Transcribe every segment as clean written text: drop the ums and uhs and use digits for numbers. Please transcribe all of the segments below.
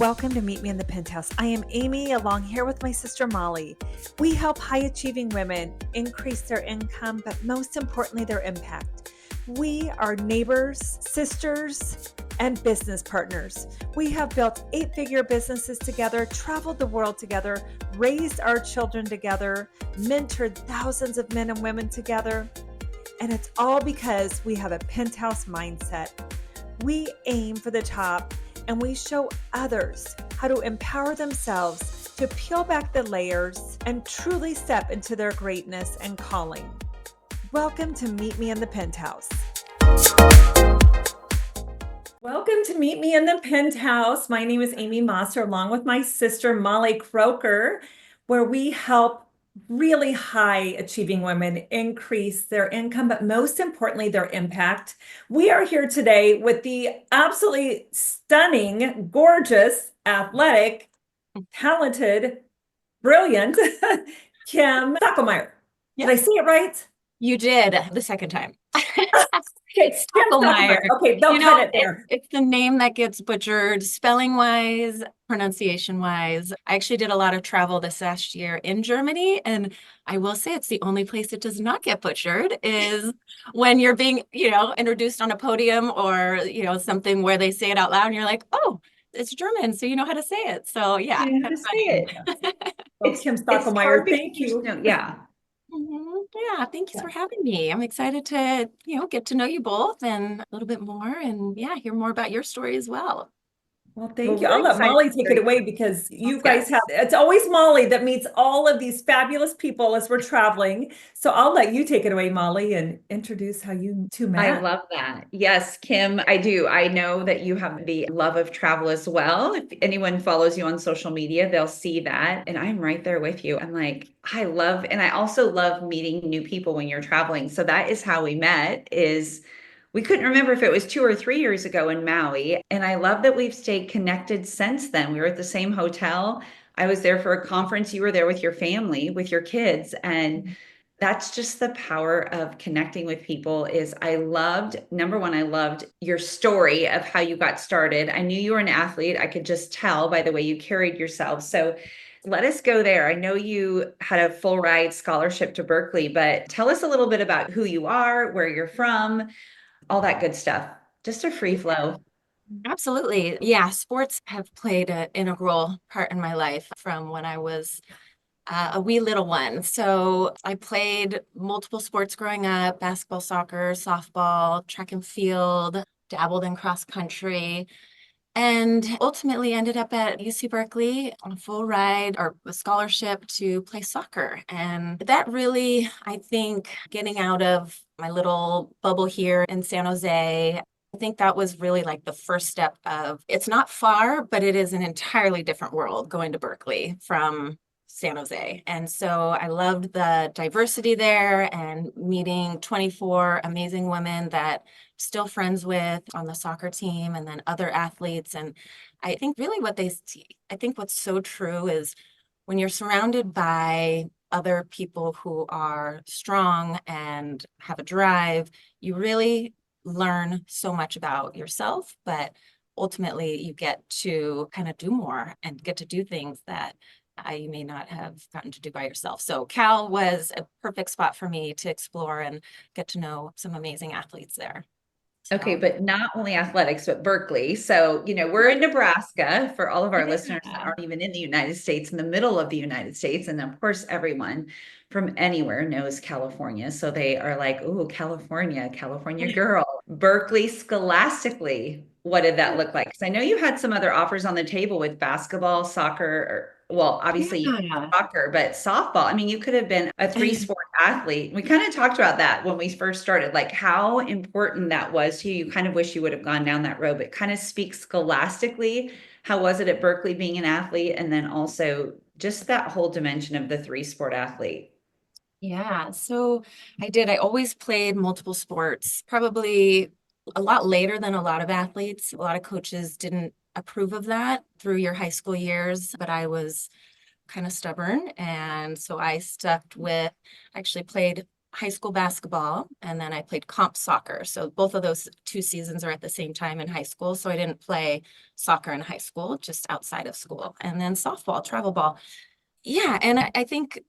Welcome to Meet Me in the Penthouse. I am Amy, along here with my sister Molly. We help high-achieving women increase their income, but most importantly, their impact. We are neighbors, sisters, and business partners. We have built 8-figure businesses together, traveled the world together, raised our children together, mentored thousands of men and women together, and it's all because we have a penthouse mindset. We aim for the top, and we show others how to empower themselves to peel back the layers and truly step into their greatness and calling. Welcome to Meet Me in the Penthouse. Welcome to Meet Me in the Penthouse. My name is Amy Mosser, along with my sister Molly Croker, where we help really high achieving women increase their income, but most importantly, their impact. We are here today with the absolutely stunning, gorgeous, athletic, talented, brilliant Kim Stocklmeir. Yep. Did I say it right? You did the second time. Okay, Stocklmeir. Okay, they'll cut it there. It's the name that gets butchered spelling-wise, pronunciation-wise. I actually did a lot of travel this last year in Germany, and I will say it's the only place it does not get butchered is when you're being, introduced on a podium or, something where they say it out loud and you're like, oh, it's German, so you know how to say it. So yeah. You know how to say it. Well, Kim Stocklmeir, thank you. Yeah. Yeah, thank you for having me. I'm excited to, get to know you both and a little bit more and hear more about your story as well. Well, thank you. I'll let Molly take it away because you guys Yes. it's always Molly that meets all of these fabulous people as we're traveling. So I'll let you take it away, Molly, and introduce how you two met. I love that. Yes, Kim, I do. I know that you have the love of travel as well. If anyone follows you on social media, they'll see that. And I'm right there with you. I'm like, and I also love meeting new people when you're traveling. So that is how we met we couldn't remember if it was 2 or 3 years ago in Maui. And I love that we've stayed connected since then. We were at the same hotel. I was there for a conference. You were there with your family, with your kids. And that's just the power of connecting with people number one, I loved your story of how you got started. I knew you were an athlete. I could just tell by the way you carried yourself. So let us go there. I know you had a full ride scholarship to Berkeley, but tell us a little bit about who you are, where you're from, all that good stuff. Just a free flow. Absolutely. Yeah, sports have played an integral part in my life from when I was a wee little one. So I played multiple sports growing up: basketball, soccer, softball, track and field, dabbled in cross country, and ultimately ended up at UC Berkeley on a full ride or a scholarship to play soccer. And that really, I think, getting out of my little bubble here in San Jose, I think that was really like the first step of, it's not far, but it is an entirely different world going to Berkeley from San Jose. And so I loved the diversity there and meeting 24 amazing women that I'm still friends with on the soccer team and then other athletes. And I think really I think what's so true is when you're surrounded by other people who are strong and have a drive, you really learn so much about yourself, but ultimately you get to kind of do more and get to do things that you may not have gotten to do by yourself. So Cal was a perfect spot for me to explore and get to know some amazing athletes there. Okay, but not only athletics, but Berkeley. So, we're in Nebraska for all of our listeners that aren't even in the United States, in the middle of the United States. And of course, everyone from anywhere knows California. So they are like, oh, California girl. Berkeley scholastically, what did that look like? Because I know you had some other offers on the table with basketball, soccer, obviously soccer, but softball. I mean, you could have been a 3-sport athlete. We kind of talked about that when we first started, like how important that was to you. You kind of wish you would have gone down that road, but kind of speak scholastically. How was it at Berkeley being an athlete? And then also just that whole dimension of the 3-sport athlete. Yeah, so I always played multiple sports, probably a lot later than a lot of athletes. A lot of coaches didn't approve of that through your high school years, but I was kind of stubborn. And so I actually played high school basketball, and then I played comp soccer. So both of those 2 seasons are at the same time in high school. So I didn't play soccer in high school, just outside of school. And then softball, travel ball. Yeah, and I think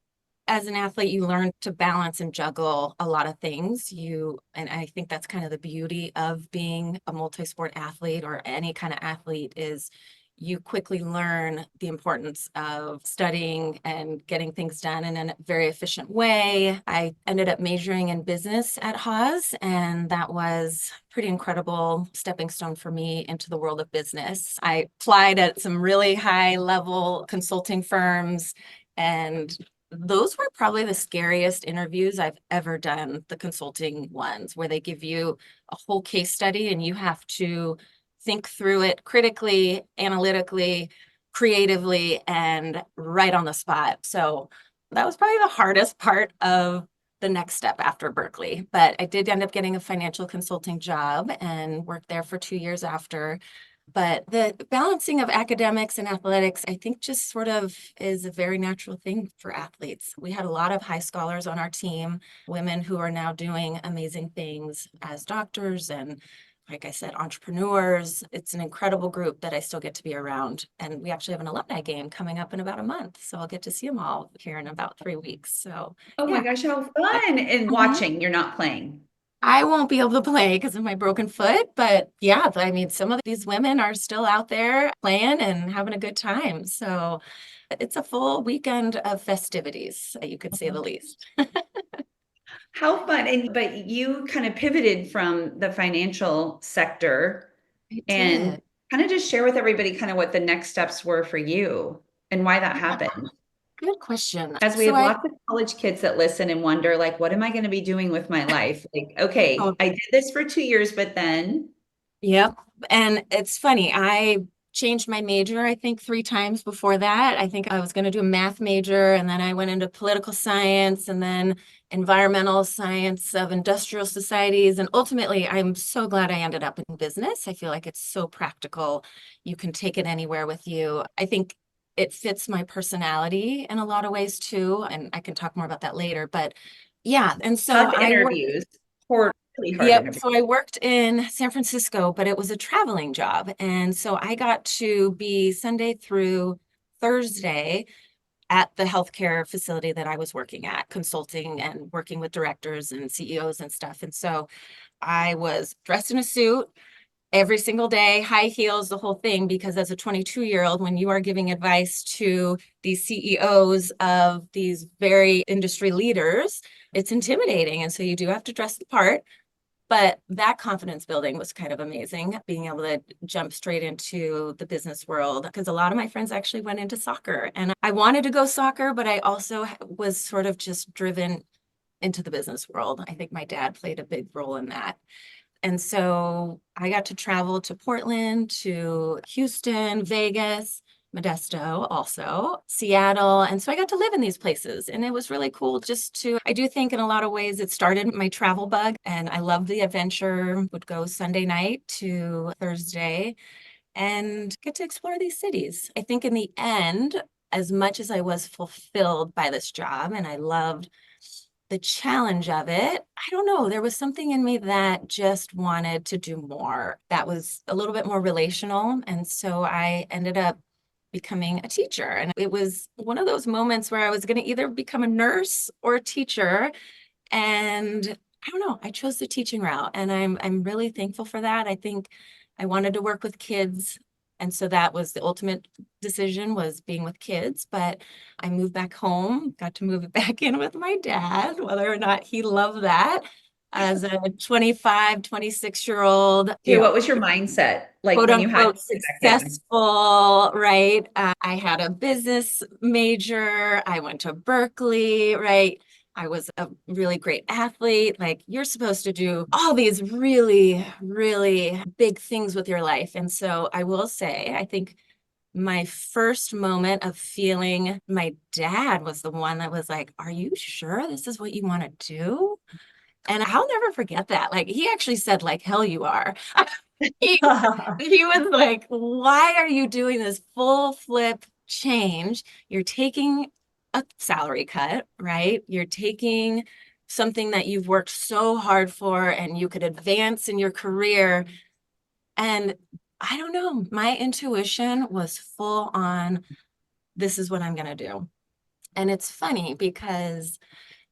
as an athlete, you learn to balance and juggle a lot of things. And I think that's kind of the beauty of being a multi-sport athlete or any kind of athlete is you quickly learn the importance of studying and getting things done in a very efficient way. I ended up majoring in business at Haas, and that was pretty incredible stepping stone for me into the world of business. I applied at some really high level consulting firms, and those were probably the scariest interviews I've ever done, the consulting ones, where they give you a whole case study and you have to think through it critically, analytically, creatively, and right on the spot. So that was probably the hardest part of the next step after Berkeley. But I did end up getting a financial consulting job and worked there for 2 years after. But the balancing of academics and athletics, I think just sort of is a very natural thing for athletes. We had a lot of high scholars on our team, women who are now doing amazing things as doctors and, like I said, entrepreneurs. It's an incredible group that I still get to be around. And we actually have an alumni game coming up in about a month. So I'll get to see them all here in about 3 weeks. So Oh my yeah. gosh, how fun. And watching, you're not playing. I won't be able to play because of my broken foot, but yeah, I mean, some of these women are still out there playing and having a good time. So it's a full weekend of festivities, you could say the least. How fun. And but you kind of pivoted from the financial sector I and did. kind of just share with everybody kind of what the next steps were for you and why that happened. Good question. As we So have lots of college kids that listen and wonder, like, what am I going to be doing with my life? Like, okay, Oh, I did this for 2 years, but then yep. And it's funny, I changed my major, I think 3 times before that. I think I was going to do a math major, and then I went into political science and then environmental science of industrial societies. And ultimately, I'm so glad I ended up in business. I feel like it's so practical. You can take it anywhere with you. I think it fits my personality in a lot of ways too. And I can talk more about that later. But yeah, and so tough I worked. interviews, or really hard Yep. interviews. So I worked in San Francisco, but it was a traveling job. And so I got to be Sunday through Thursday at the healthcare facility that I was working at, consulting and working with directors and CEOs and stuff. And so I was dressed in a suit every single day, high heels, the whole thing, because as a 22-year-old, when you are giving advice to these CEOs of these very industry leaders, it's intimidating. And so you do have to dress the part. But that confidence building was kind of amazing, being able to jump straight into the business world, because a lot of my friends actually went into soccer. And I wanted to go soccer, but I also was sort of just driven into the business world. I think my dad played a big role in that. And so I got to travel to Portland, to Houston, Vegas, Modesto also, Seattle. And so I got to live in these places. And it was really cool I do think in a lot of ways it started my travel bug. And I loved the adventure, would go Sunday night to Thursday and get to explore these cities. I think in the end, as much as I was fulfilled by this job and I loved the challenge of it, I don't know, there was something in me that just wanted to do more. That was a little bit more relational. And so I ended up becoming a teacher. And it was one of those moments where I was going to either become a nurse or a teacher. And I don't know, I chose the teaching route. And I'm really thankful for that. I think I wanted to work with kids. And so that was the ultimate decision, was being with kids. But I moved back home, got to move it back in with my dad, whether or not he loved that. As a 25, 26-year-old, Okay, what was your mindset like quote when you had to unquote get back in? successful, right? I had a business major. I went to Berkeley, right? I was a really great athlete. Like, you're supposed to do all these really, really big things with your life. And so I will say, I think my first moment of feeling my dad was the one that was like, are you sure this is what you want to do? And I'll never forget that. Like, he actually said, like, hell you are. He, he was like, why are you doing this full flip change? You're taking a salary cut, right? You're taking something that you've worked so hard for and you could advance in your career. And I don't know, my intuition was full on, this is what I'm going to do. And it's funny because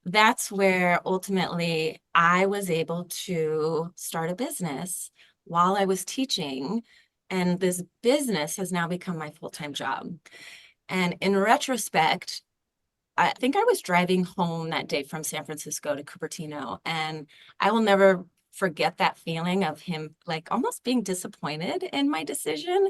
that's where ultimately I was able to start a business while I was teaching. And this business has now become my full-time job. And in retrospect, I think I was driving home that day from San Francisco to Cupertino, and I will never forget that feeling of him like almost being disappointed in my decision.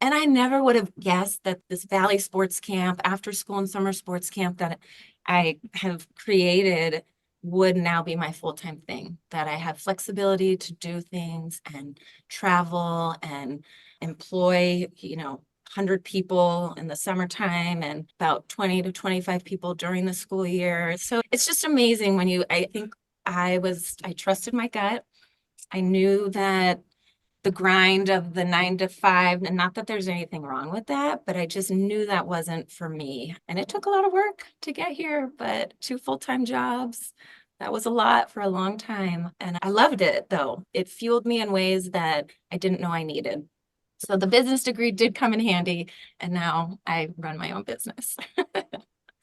And I never would have guessed that this Valley Sports Camp, after school and summer sports camp that I have created would now be my full-time thing, that I have flexibility to do things and travel and employ, 100 people in the summertime and about 20 to 25 people during the school year. So it's just amazing when I think I trusted my gut. I knew that the grind of the 9 to 5, and not that there's anything wrong with that, but I just knew that wasn't for me. And it took a lot of work to get here, but 2 full-time jobs, that was a lot for a long time. And I loved it though. It fueled me in ways that I didn't know I needed. So the business degree did come in handy, and now I run my own business.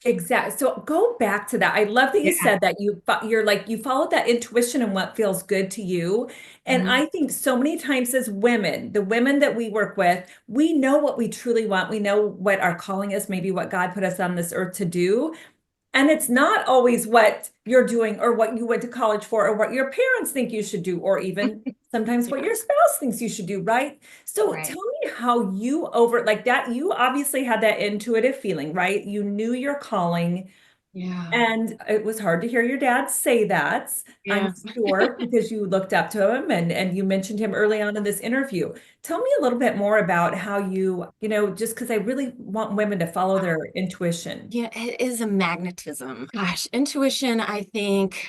Exactly. So go back to that. I love that you said that you're like, you followed that intuition and what feels good to you. And I think so many times as women, the women that we work with, we know what we truly want. We know what our calling is, maybe what God put us on this earth to do. And it's not always what you're doing or what you went to college for or what your parents think you should do, or even sometimes what your spouse thinks you should do, right? So Right. tell me how you like that. You obviously had that intuitive feeling, right? You knew your calling. Yeah. And it was hard to hear your dad say that, Yeah. I'm sure, because you looked up to him and you mentioned him early on in this interview. Tell me a little bit more about how just because I really want women to follow their intuition. Yeah, it is a magnetism. Gosh, intuition, I think,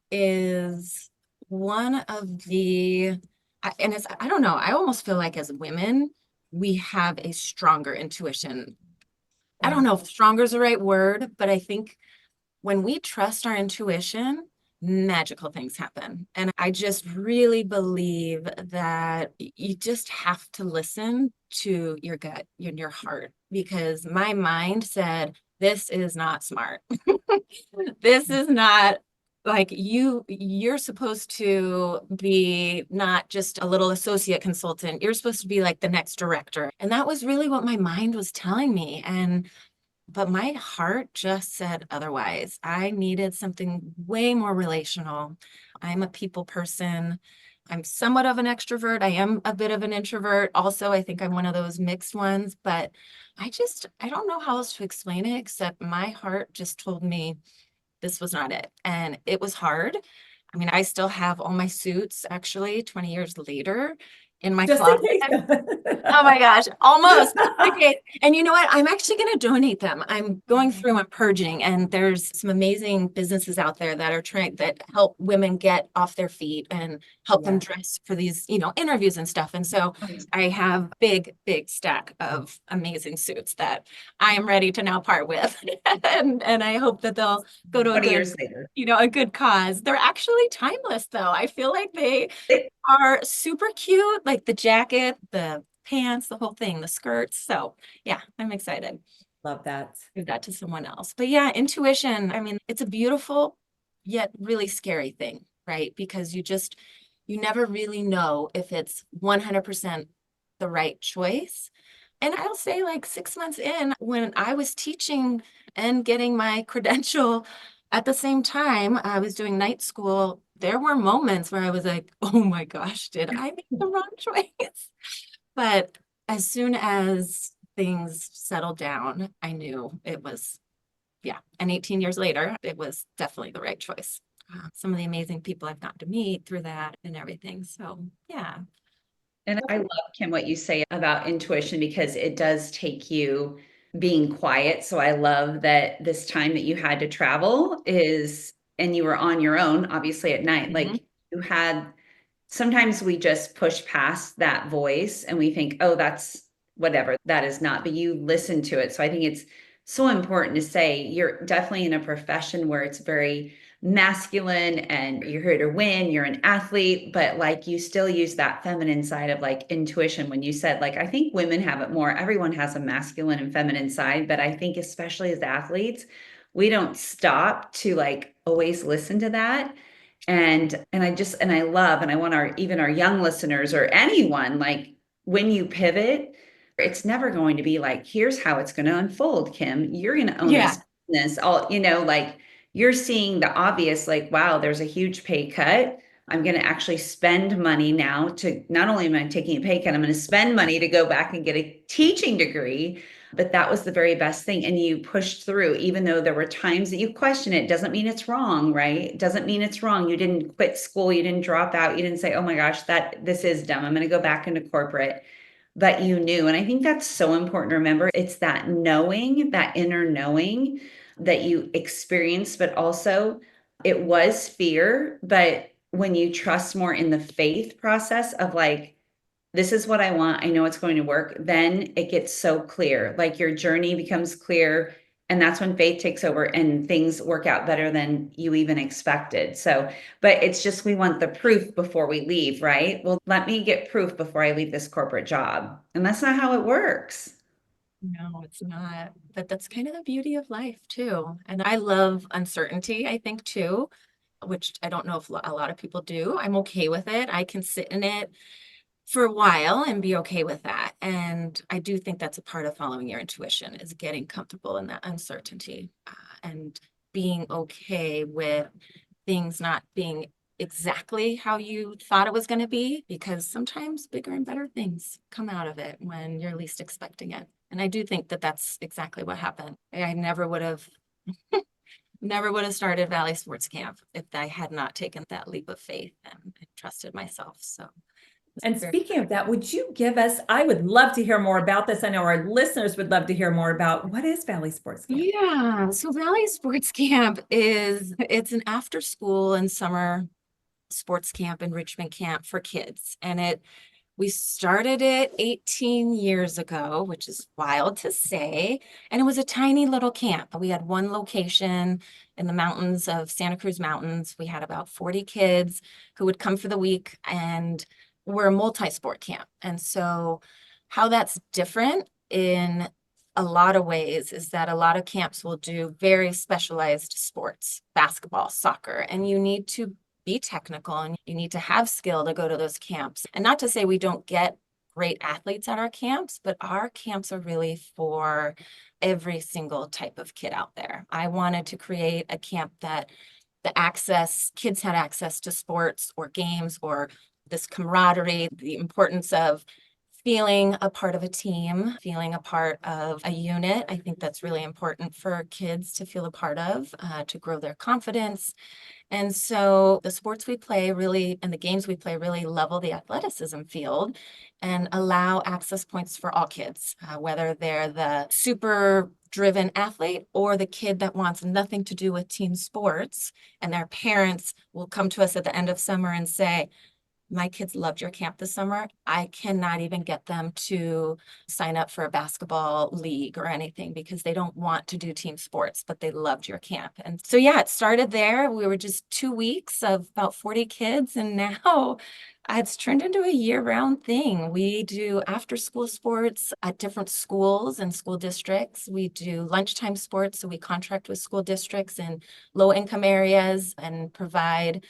is one of and I don't know, I almost feel like as women, we have a stronger intuition. I don't Yeah. know if stronger is the right word, but I think when we trust our intuition, magical things happen. And I just really believe that you just have to listen to your gut, your heart, because my mind said, this is not smart. This is not like you're supposed to be not just a little associate consultant. You're supposed to be like the next director. And that was really what my mind was telling me. But my heart just said otherwise. I needed something way more relational. I'm a people person. I'm somewhat of an extrovert. I am a bit of an introvert. Also, I think I'm one of those mixed ones, but I don't know how else to explain it except my heart just told me this was not it. And it was hard. I mean, I still have all my suits actually 20 years later in my Just in closet. case. Oh my gosh, almost. Okay. And you know what? I'm actually going to donate them. I'm going through and purging, and there's some amazing businesses out there that are that help women get off their feet and help them dress for these, interviews and stuff. And so I have big stack of amazing suits that I am ready to now part with. and I hope that they'll go to 20 years later. a good cause. They're actually timeless though. I feel like they are super cute, like the jacket, the pants, the whole thing, the skirts. So yeah, I'm excited. Love that. Give that to someone else. But yeah, intuition, I mean, it's a beautiful yet really scary thing, right? Because you never really know if it's 100% the right choice. And I'll say like 6 months in, when I was teaching and getting my credential at the same time, I was doing night school. There were moments where I was like, oh my gosh, did I make the wrong choice? But as soon as things settled down, I knew it was, yeah. And 18 years later, it was definitely the right choice. Some of the amazing people I've gotten to meet through that and everything. So yeah. And I love, Kim, what you say about intuition because it does take you being quiet. So I love that this time that you had to travel and you were on your own, obviously at night, like you had, sometimes we just push past that voice and we think, oh, that's whatever, that is not, but you listen to it. So I think it's so important to say you're definitely in a profession where it's very masculine and you're here to win, you're an athlete, but like you still use that feminine side of like intuition. When you said, like, I think women have it more, everyone has a masculine and feminine side, but I think especially as athletes, we don't stop to like always listen to that. And I love, and I want our, even our young listeners or anyone, like when you pivot, it's never going to be like, here's how it's going to unfold, Kim. You're going to own Yeah. this business. All, like you're seeing the obvious, like, wow, there's a huge pay cut. I'm going to actually spend money now to, not only am I taking a pay cut, I'm going to spend money to go back and get a teaching degree. But that was the very best thing. And you pushed through, even though there were times that you question it. Doesn't mean it's wrong, right? It doesn't mean it's wrong. You didn't quit school. You didn't drop out. You didn't say, oh my gosh, this is dumb. I'm going to go back into corporate. But you knew. And I think that's so important to remember. It's that knowing, that inner knowing that you experienced, but also it was fear. But when you trust more in the faith process of like, this is what I want, I know it's going to work, then it gets so clear. Like your journey becomes clear. And that's when faith takes over and things work out better than you even expected. So, but it's just, we want the proof before we leave, right? Well, let me get proof before I leave this corporate job. And that's not how it works. No, it's not. But that's kind of the beauty of life too. And I love uncertainty, I think too, which I don't know if a lot of people do. I'm okay with it. I can sit in it for a while and be okay with that. And I do think that's a part of following your intuition, is getting comfortable in that uncertainty, and being okay with things not being exactly how you thought it was going to be, because sometimes bigger and better things come out of it when you're least expecting it. And I do think that that's exactly what happened. I never would have started Valley Sports Camp if I had not taken that leap of faith and trusted myself. So. And speaking of that, would you give us, I would love to hear more about this. I know our listeners would love to hear more about, what is Valley Sports Camp? Yeah, so Valley Sports Camp it's an after school and summer sports camp, enrichment camp for kids. And we started it 18 years ago, which is wild to say. And it was a tiny little camp. We had one location in the mountains of Santa Cruz Mountains. We had about 40 kids who would come for the week, and we're a multi-sport camp. And so how that's different in a lot of ways is that a lot of camps will do very specialized sports, basketball, soccer, and you need to be technical and you need to have skill to go to those camps. And not to say we don't get great athletes at our camps, but our camps are really for every single type of kid out there. I wanted to create a camp that kids had access to sports or games or this camaraderie, the importance of feeling a part of a team, feeling a part of a unit. I think that's really important for kids to feel a part of, to grow their confidence. And so the sports we play really, and the games we play really level the athleticism field and allow access points for all kids, whether they're the super driven athlete or the kid that wants nothing to do with team sports. And their parents will come to us at the end of summer and say, my kids loved your camp this summer. I cannot even get them to sign up for a basketball league or anything because they don't want to do team sports, but they loved your camp. And so, yeah, it started there. We were just 2 weeks of about 40 kids. And now it's turned into a year-round thing. We do after-school sports at different schools and school districts. We do lunchtime sports. So we contract with school districts in low-income areas and provide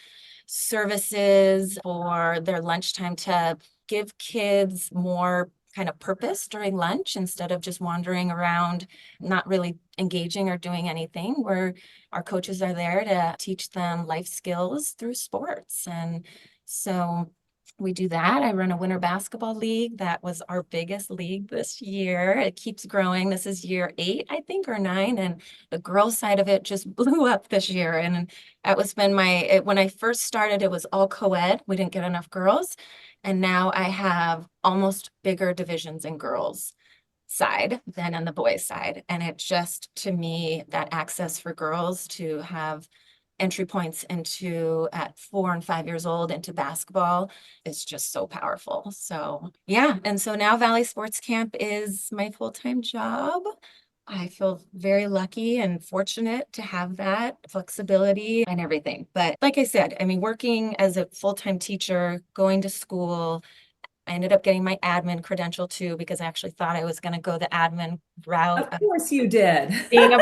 services for their lunchtime to give kids more kind of purpose during lunch instead of just wandering around, not really engaging or doing anything, where our coaches are there to teach them life skills through sports. And so we do that. I run a winter basketball league. That was our biggest league this year. It keeps growing. This is year 8, I think, or 9. And the girls side of it just blew up this year. And that was when when I first started, it was all co-ed. We didn't get enough girls. And now I have almost bigger divisions in girls side than on the boys side. And it just, to me, that access for girls to have entry points into at 4 and 5 years old into basketball is just so powerful. So yeah. And so now Valley Sports Camp is my full-time job. I feel very lucky and fortunate to have that flexibility and everything. But like I said, I mean, working as a full-time teacher, going to school, I ended up getting my admin credential too, because I actually thought I was going to go the admin route Of of course you did. being a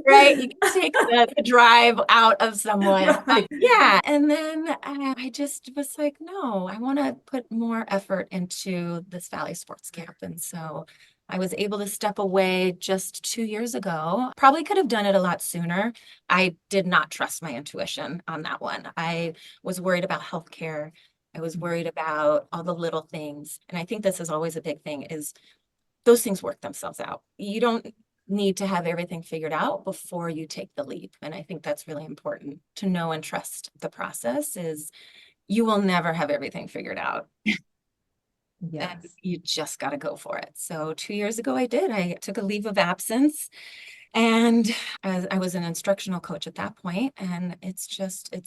right. You can take the drive out of someone. Right. Yeah. And then I just was like, no, I want to put more effort into this Valley Sports Camp. And so I was able to step away just 2 years ago. Probably could have done it a lot sooner. I did not trust my intuition on that one. I was worried about healthcare. I was worried about all the little things. And I think this is always a big thing is those things work themselves out. You don't need to have everything figured out before you take the leap. And I think that's really important to know and trust the process is you will never have everything figured out. Yes. And you just got to go for it. So 2 years ago, I did. I took a leave of absence and I was an instructional coach at that point, and it's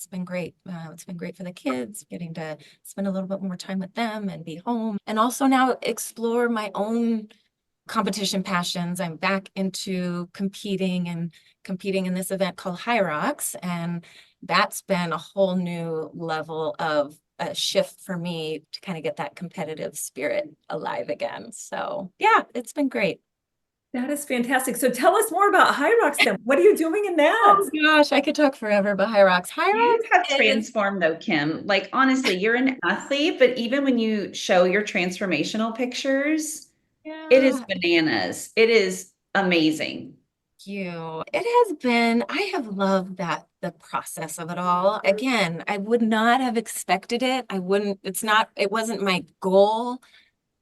been great. It's been great for the kids, getting to spend a little bit more time with them and be home. And also now explore my own competition passions. I'm back into competing in this event called Hyrox. And that's been a whole new level of a shift for me to kind of get that competitive spirit alive again. So yeah, it's been great. That is fantastic. So tell us more about Hyrox then. What are you doing in that? Oh gosh, I could talk forever about Hyrox. You have Hyrox is transformed though, Kim. Like honestly, you're an athlete, but even when you show your transformational pictures, it is yeah. bananas. It is amazing. You. It has been, I have loved that the process of it all. Again, I would not have expected it. I wouldn't, it wasn't my goal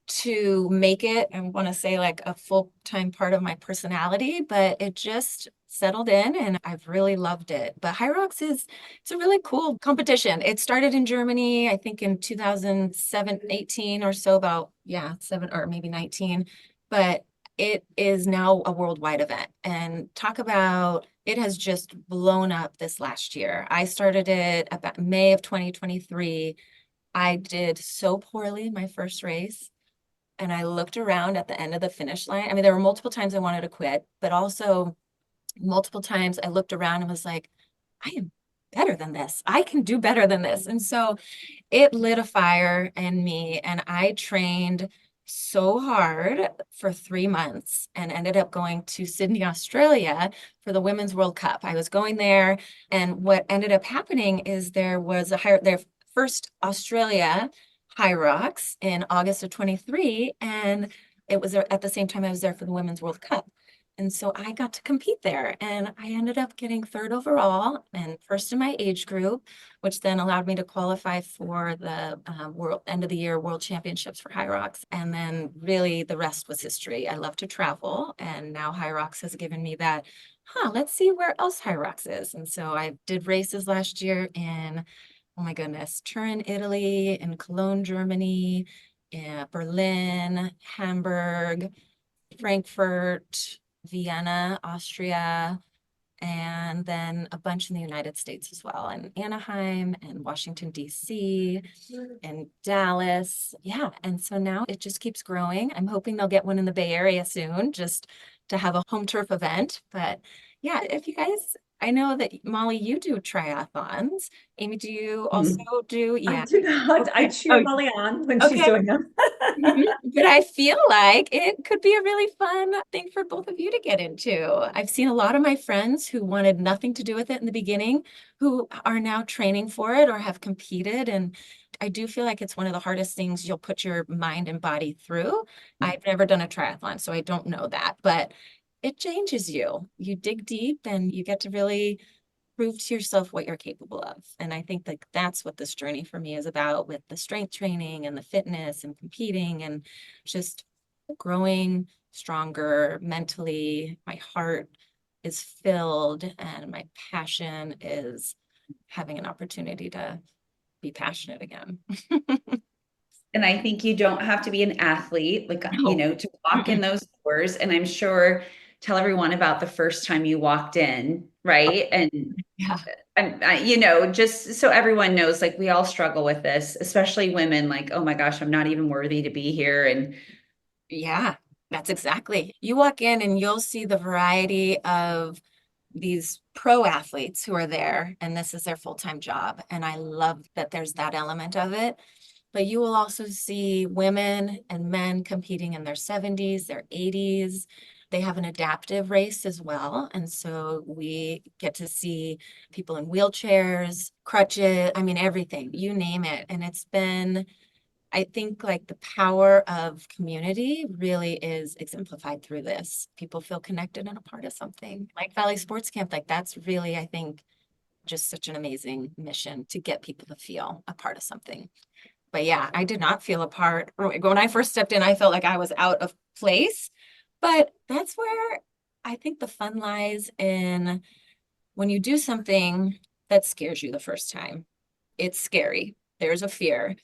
to make it, I want to say like a full-time part of my personality, but it just settled in and I've really loved it. But Hyrox it's a really cool competition. It started in Germany, I think in 2007, 18 or so, about, yeah, 7 or maybe 19. But it is now a worldwide event. And talk about, it has just blown up this last year. I started it about May of 2023. I did so poorly my first race. And I looked around at the end of the finish line. I mean, there were multiple times I wanted to quit, but also multiple times I looked around and was like, I am better than this. I can do better than this. And so it lit a fire in me. And I trained so hard for 3 months and ended up going to Sydney, Australia for the Women's World Cup. I was going there. And what ended up happening is there was their first Australia Hyrox in August of 23, and it was at the same time I was there for the Women's World Cup. And so I got to compete there, and I ended up getting third overall and first in my age group, which then allowed me to qualify for the world end of the year World Championships for Hyrox. And then really the rest was history. I love to travel, and now Hyrox has given me that, let's see where else Hyrox is. And so I did races last year in, oh my goodness, Turin, Italy, and Cologne, Germany, Berlin, Hamburg, Frankfurt, Vienna, Austria, and then a bunch in the United States as well, and Anaheim and Washington, D.C., and Dallas. Yeah. And so now it just keeps growing. I'm hoping they'll get one in the Bay Area soon, just to have a home turf event. But yeah, if you guys, I know that Molly, you do triathlons. Amy, do you also do? I Yeah. do not. I Okay. cheer Oh, Molly on when she's okay. doing them. But I feel like it could be a really fun thing for both of you to get into. I've seen a lot of my friends who wanted nothing to do with it in the beginning, who are now training for it or have competed. And I do feel like it's one of the hardest things you'll put your mind and body through. I've never done a triathlon, so I don't know that, but it changes you. You dig deep and you get to really prove to yourself what you're capable of. And I think that that's what this journey for me is about, with the strength training and the fitness and competing and just growing stronger mentally. My heart is filled and my passion is having an opportunity to be passionate again. And I think you don't have to be an athlete, like, No. to walk in those doors. And I'm sure, tell everyone about the first time you walked in, right? And Yeah. just so everyone knows, like we all struggle with this, especially women, like, oh my gosh, I'm not even worthy to be here. And Yeah. That's exactly. You walk in and you'll see the variety of these pro athletes who are there, and this is their full-time job. And I love that there's that element of it. But you will also see women and men competing in their 70s, their 80s. They have an adaptive race as well. And so we get to see people in wheelchairs, crutches, I mean, everything, you name it. And it's been, I think, like the power of community really is exemplified through this. People feel connected and a part of something. Like Valley Sports Camp, like that's really, I think, just such an amazing mission to get people to feel a part of something. But yeah, I did not feel a part. When I first stepped in, I felt like I was out of place. But that's where I think the fun lies in when you do something that scares you the first time. It's scary. There's a fear.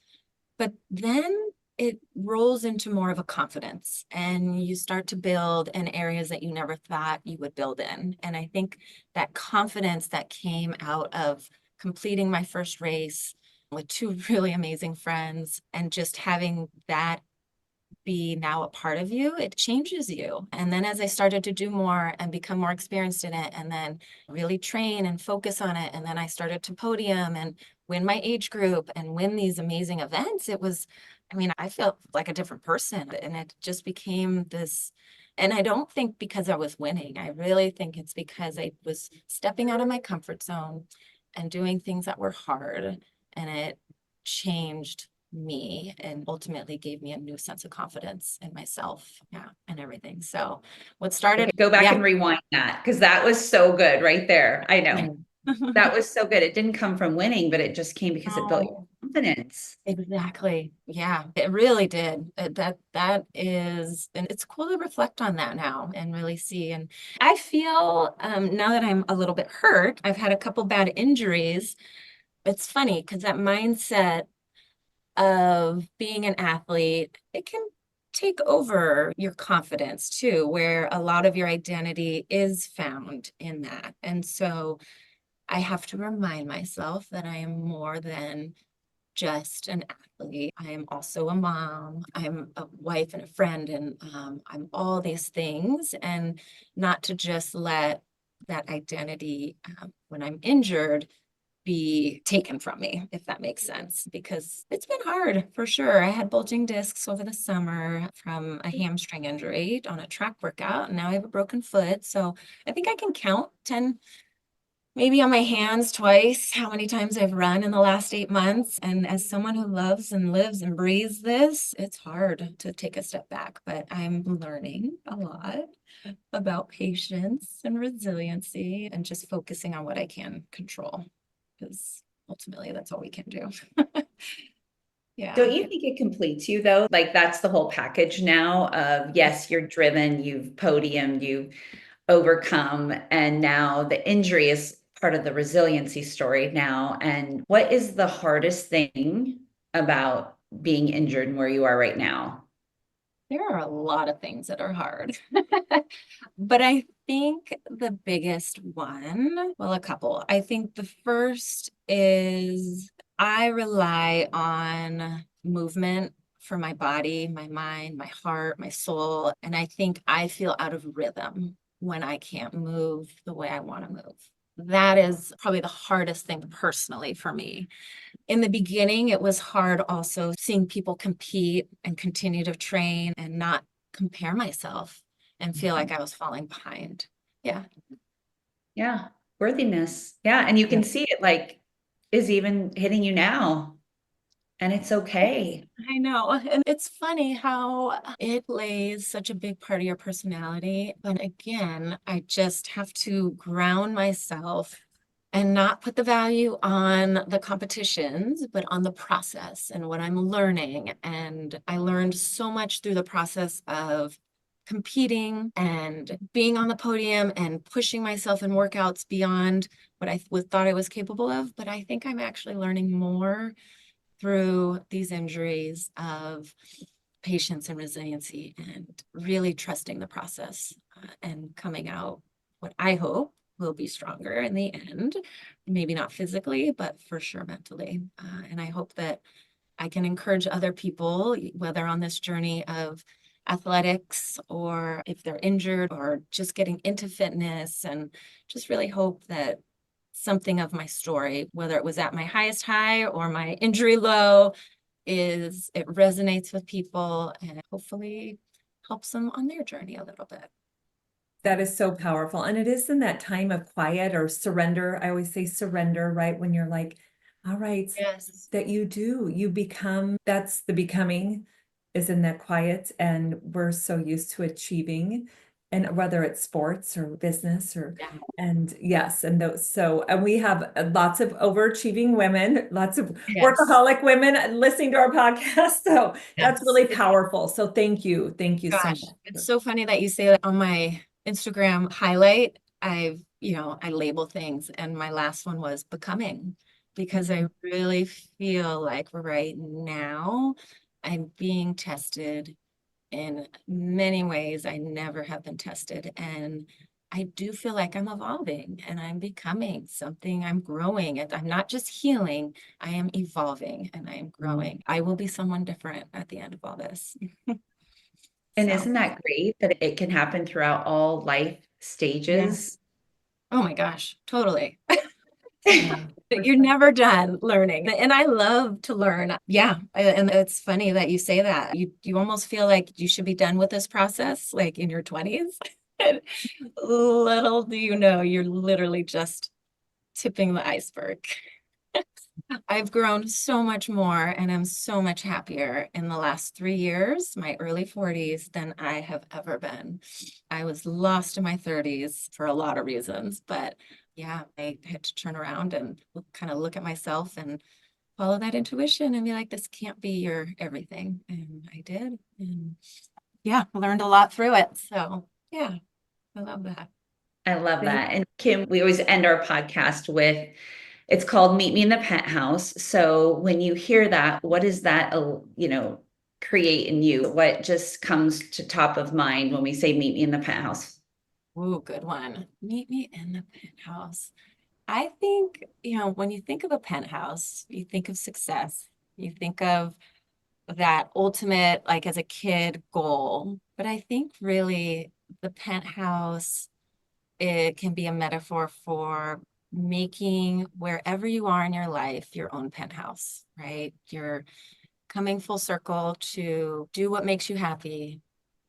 But then it rolls into more of a confidence and you start to build in areas that you never thought you would build in. And I think that confidence that came out of completing my first race with two really amazing friends and just having that be now a part of you, it changes you. And then as I started to do more and become more experienced in it, and then really train and focus on it, and then I started to podium and win my age group and win these amazing events, it was, I mean, I felt like a different person. And it just became this. And I don't think because I was winning, I really think it's because I was stepping out of my comfort zone and doing things that were hard. And it changed me and ultimately gave me a new sense of confidence in myself, and everything. So what started, Okay, go back and rewind that, because that was so good right there. I know. That was so good. It didn't come from winning, but it just came because it built your confidence. Exactly. Yeah, it really did. That is, and it's cool to reflect on that now and really see. And I feel now that I'm a little bit hurt, I've had a couple bad injuries. It's funny because that mindset of being an athlete, it can take over your confidence too, where a lot of your identity is found in that. And so I have to remind myself that I am more than just an athlete. I am also a mom. I'm a wife and a friend, and I'm all these things, and not to just let that identity when I'm injured be taken from me, if that makes sense, because it's been hard for sure. I had bulging discs over the summer from a hamstring injury on a track workout, and now I have a broken foot. So I think I can count 10, maybe on my hands twice, how many times I've run in the last 8 months. And as someone who loves and lives and breathes this, it's hard to take a step back, but I'm learning a lot about patience and resiliency and just focusing on what I can control, because ultimately that's all we can do. Yeah. Don't you think it completes you though? Like that's the whole package now of, yes, you're driven, you've podiumed, you've overcome, and now the injury is part of the resiliency story now. And what is the hardest thing about being injured and where you are right now? There are a lot of things that are hard, but I think the biggest one, well, a couple. I think the first is I rely on movement for my body, my mind, my heart, my soul. And I think I feel out of rhythm when I can't move the way I want to move. That is probably the hardest thing personally for me. In the beginning, it was hard also seeing people compete and continue to train and not compare myself and feel like I was falling behind. Yeah. Yeah. Worthiness. Yeah. And you can see it like is even hitting you now. And it's okay. I know. And it's funny how it plays such a big part of your personality. But again, I just have to ground myself and not put the value on the competitions, but on the process and what I'm learning. And I learned so much through the process of competing and being on the podium and pushing myself in workouts beyond what I thought I was capable of. But I think I'm actually learning more through these injuries of patience and resiliency and really trusting the process and coming out what I hope will be stronger in the end, maybe not physically, but for sure mentally. And I hope that I can encourage other people, whether on this journey of athletics or if they're injured or just getting into fitness, and just really hope that something of my story, whether it was at my highest high or my injury low, it resonates with people and hopefully helps them on their journey a little bit. That is so powerful. And it is in that time of quiet or surrender. I always say surrender, right? When you're like, all right, Yes. that you become, that's the becoming is in that quiet. And we're so used to achieving, and whether it's sports or business or, Yeah. and yes, and and we have lots of overachieving women, lots of Yes. workaholic women listening to our podcast. So that's Yes. really powerful. So thank you. Thank you so Gosh, much. it's so funny that you say that. On my Instagram highlight, I label things, and my last one was becoming, because I really feel like right now I'm being tested in many ways I never have been tested. And I do feel like I'm evolving and I'm becoming something. I'm growing, and I'm not just healing, I am evolving and I am growing. I will be someone different at the end of all this. And So, isn't that great that it can happen throughout all life stages? oh my gosh, totally. Yeah, for You're sure. never done learning. And I love to learn. Yeah. And it's funny that you say that. You almost feel like you should be done with this process like in your 20s. And little do you know, you're literally just tipping the iceberg. I've grown so much more and I'm so much happier in the last 3 years, my early 40s, than I have ever been. I was lost in my 30s for a lot of reasons, but yeah, I had to turn around and kind of look at myself and follow that intuition and be like, this can't be your everything. And I did. And yeah, learned a lot through it. So yeah, I love that. I love Thank that. And Kim, we always end our podcast with, it's called Meet Me in the Penthouse. So when you hear that, what does that, create in you? What just comes to top of mind when we say Meet Me in the Penthouse? Ooh, good one. Meet me in the penthouse. I think, when you think of a penthouse, you think of success. You think of that ultimate, like as a kid, goal. But I think really the penthouse, it can be a metaphor for making wherever you are in your life your own penthouse, right? You're coming full circle to do what makes you happy,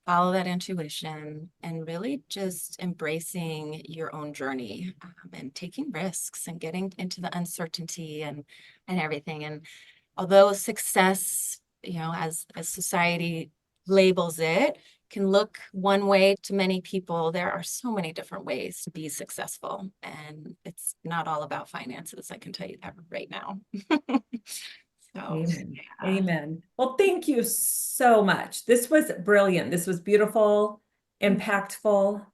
follow that intuition, and really just embracing your own journey, and taking risks and getting into the uncertainty and everything. And although success, as society labels it, can look one way to many people, there are so many different ways to be successful. And it's not all about finances, I can tell you that right now. So, Amen. yeah. Amen. Well, thank you so much. This was brilliant. This was beautiful, impactful.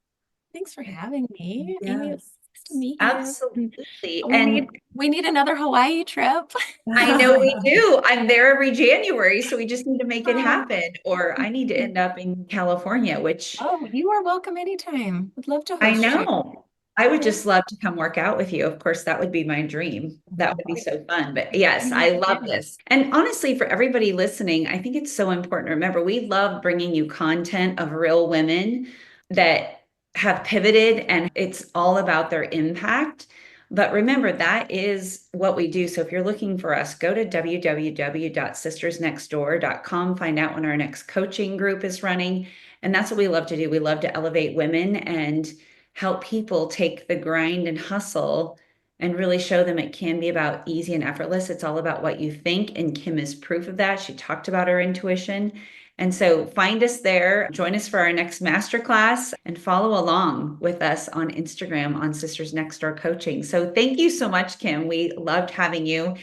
Thanks for having me, Amy. It's Yes. nice to meet you. Absolutely. We And need we need another Hawaii trip. I know we do. I'm there every January, so we just need to make it Oh. happen. Or I need to end up in California, which Oh, you are welcome anytime. Would love to I host you. know. I would just love to come work out with you. Of course, that would be my dream. That would be so fun. But yes, I love this. And honestly, for everybody listening, I think it's so important to remember we love bringing you content of real women that have pivoted, and it's all about their impact. But remember, that is what we do. So if you're looking for us, go to www.sistersnextdoor.com, find out when our next coaching group is running. And that's what we love to do. We love to elevate women and help people take the grind and hustle and really show them it can be about easy and effortless. It's all about what you think. And Kim is proof of that. She talked about her intuition. And so find us there, join us for our next masterclass, and follow along with us on Instagram on Sisters Next Door Coaching. So thank you so much, Kim. We loved having you,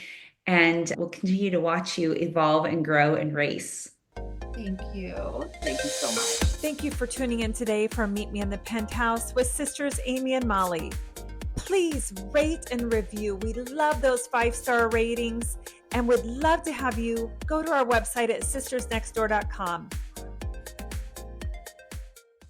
and we'll continue to watch you evolve and grow and race. Thank you. Thank you so much. Thank you for tuning in today for Meet Me in the Penthouse with Sisters Amy and Molly. Please rate and review. We love those 5-star ratings and would love to have you go to our website at sistersnextdoor.com.